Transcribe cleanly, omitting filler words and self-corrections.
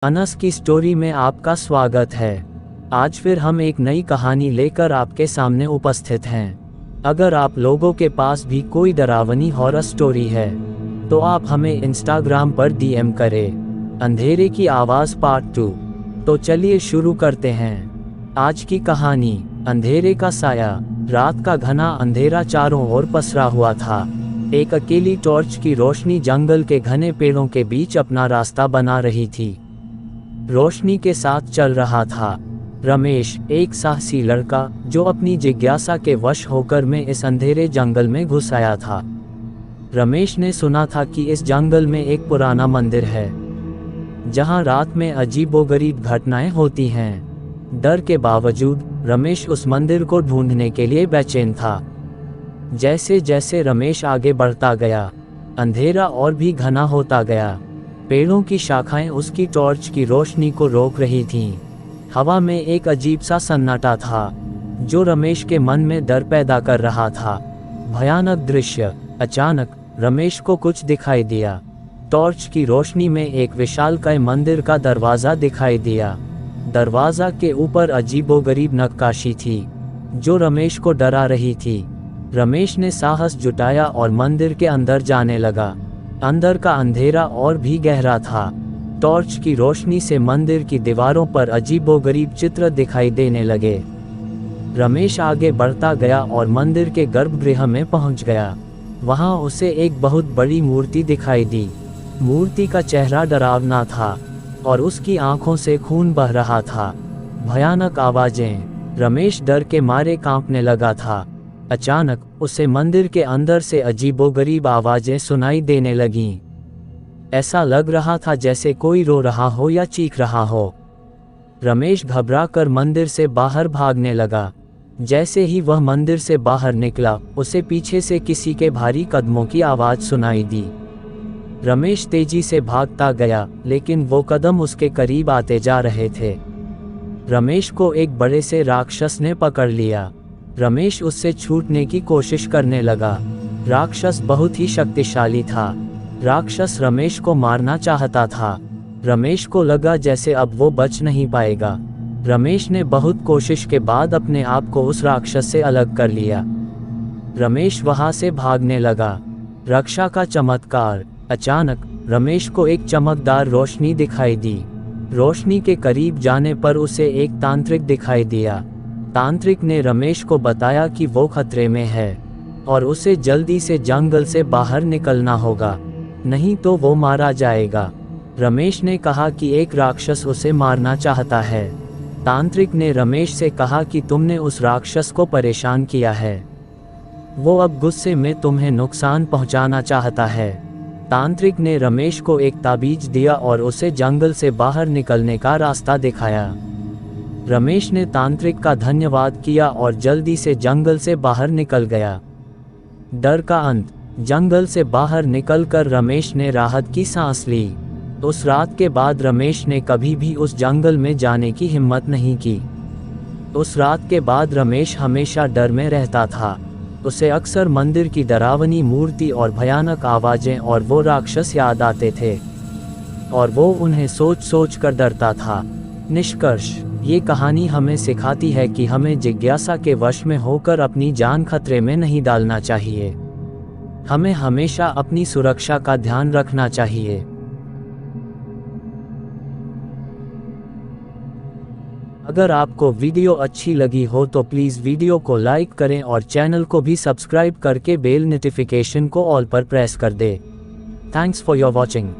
अनस की स्टोरी में आपका स्वागत है। आज फिर हम एक नई कहानी लेकर आपके सामने उपस्थित हैं। अगर आप लोगों के पास भी कोई डरावनी हॉरर स्टोरी है तो आप हमें इंस्टाग्राम पर डीएम करें। अंधेरे की आवाज़ पार्ट 2। तो चलिए शुरू करते हैं। आज की कहानी अंधेरे का साया। रात का घना अंधेरा चारों ओर पसरा हुआ था। एक अकेली टॉर्च की रोशनी जंगल के घने पेड़ों के बीच अपना रास्ता बना रही थी। रोशनी के साथ चल रहा था रमेश, एक साहसी लड़का जो अपनी जिज्ञासा के वश होकर में इस अंधेरे जंगल में घुस आया था। रमेश ने सुना था कि इस जंगल में एक पुराना मंदिर है जहां रात में अजीबोगरीब घटनाएं होती हैं। डर के बावजूद रमेश उस मंदिर को ढूंढने के लिए बेचैन था। जैसे जैसे रमेश आगे बढ़ता गया, अंधेरा और भी घना होता गया। पेड़ों की शाखाएं उसकी टॉर्च की रोशनी को रोक रही थीं। हवा में एक अजीब सा सन्नाटा था जो रमेश के मन में डर पैदा कर रहा था। भयानक दृश्य। अचानक रमेश को कुछ दिखाई दिया। टॉर्च की रोशनी में एक विशालकाय मंदिर का दरवाज़ा दिखाई दिया। दरवाज़ा के ऊपर अजीबोगरीब नक्काशी थी जो रमेश को डरा रही थी। रमेश ने साहस जुटाया और मंदिर के अंदर जाने लगा। अंदर का अंधेरा और भी गहरा था। टॉर्च की रोशनी से मंदिर की दीवारों पर अजीबोगरीब चित्र दिखाई देने लगे। रमेश आगे बढ़ता गया और मंदिर के गर्भगृह में पहुंच गया। वहां उसे एक बहुत बड़ी मूर्ति दिखाई दी। मूर्ति का चेहरा डरावना था और उसकी आंखों से खून बह रहा था। भयानक आवाजें। रमेश डर के मारे कांपने लगा था। अचानक उसे मंदिर के अंदर से अजीबोगरीब आवाजें सुनाई देने लगीं। ऐसा लग रहा था जैसे कोई रो रहा हो या चीख रहा हो। रमेश घबराकर मंदिर से बाहर भागने लगा। जैसे ही वह मंदिर से बाहर निकला, उसे पीछे से किसी के भारी कदमों की आवाज सुनाई दी। रमेश तेजी से भागता गया, लेकिन वो कदम उसके करीब आते जा रहे थे। रमेश को एक बड़े से राक्षस ने पकड़ लिया। रमेश उससे छूटने की कोशिश करने लगा। राक्षस बहुत ही शक्तिशाली था। राक्षस रमेश को मारना चाहता था। रमेश को लगा जैसे अब वो बच नहीं पाएगा। रमेश ने बहुत कोशिश के बाद अपने आप को उस राक्षस से अलग कर लिया। रमेश वहां से भागने लगा। रक्षा का चमत्कार। अचानक रमेश को एक चमकदार रोशनी दिखाई दी। रोशनी के करीब जाने पर उसे एक तांत्रिक दिखाई दिया। तांत्रिक ने रमेश को बताया कि वो खतरे में है और उसे जल्दी से जंगल से बाहर निकलना होगा, नहीं तो वो मारा जाएगा। रमेश ने कहा कि एक राक्षस उसे मारना चाहता है। तांत्रिक ने रमेश से कहा कि तुमने उस राक्षस को परेशान किया है, वो अब गुस्से में तुम्हें नुकसान पहुंचाना चाहता है। तांत्रिक ने रमेश को एक ताबीज दिया और उसे जंगल से बाहर निकलने का रास्ता दिखाया। रमेश ने तांत्रिक का धन्यवाद किया और जल्दी से जंगल से बाहर निकल गया। डर का अंत। जंगल से बाहर निकलकर रमेश ने राहत की सांस ली। उस रात के बाद रमेश ने कभी भी उस जंगल में जाने की हिम्मत नहीं की। उस रात के बाद रमेश हमेशा डर में रहता था। उसे अक्सर मंदिर की डरावनी मूर्ति और भयानक आवाजें और वो राक्षस याद आते थे और वो उन्हें सोच सोच कर डरता था। निष्कर्ष। ये कहानी हमें सिखाती है कि हमें जिज्ञासा के वश में होकर अपनी जान खतरे में नहीं डालना चाहिए। हमें हमेशा अपनी सुरक्षा का ध्यान रखना चाहिए। अगर आपको वीडियो अच्छी लगी हो तो प्लीज़ वीडियो को लाइक करें और चैनल को भी सब्सक्राइब करके बेल नोटिफिकेशन को ऑल पर प्रेस कर दें। Thanks for your watching.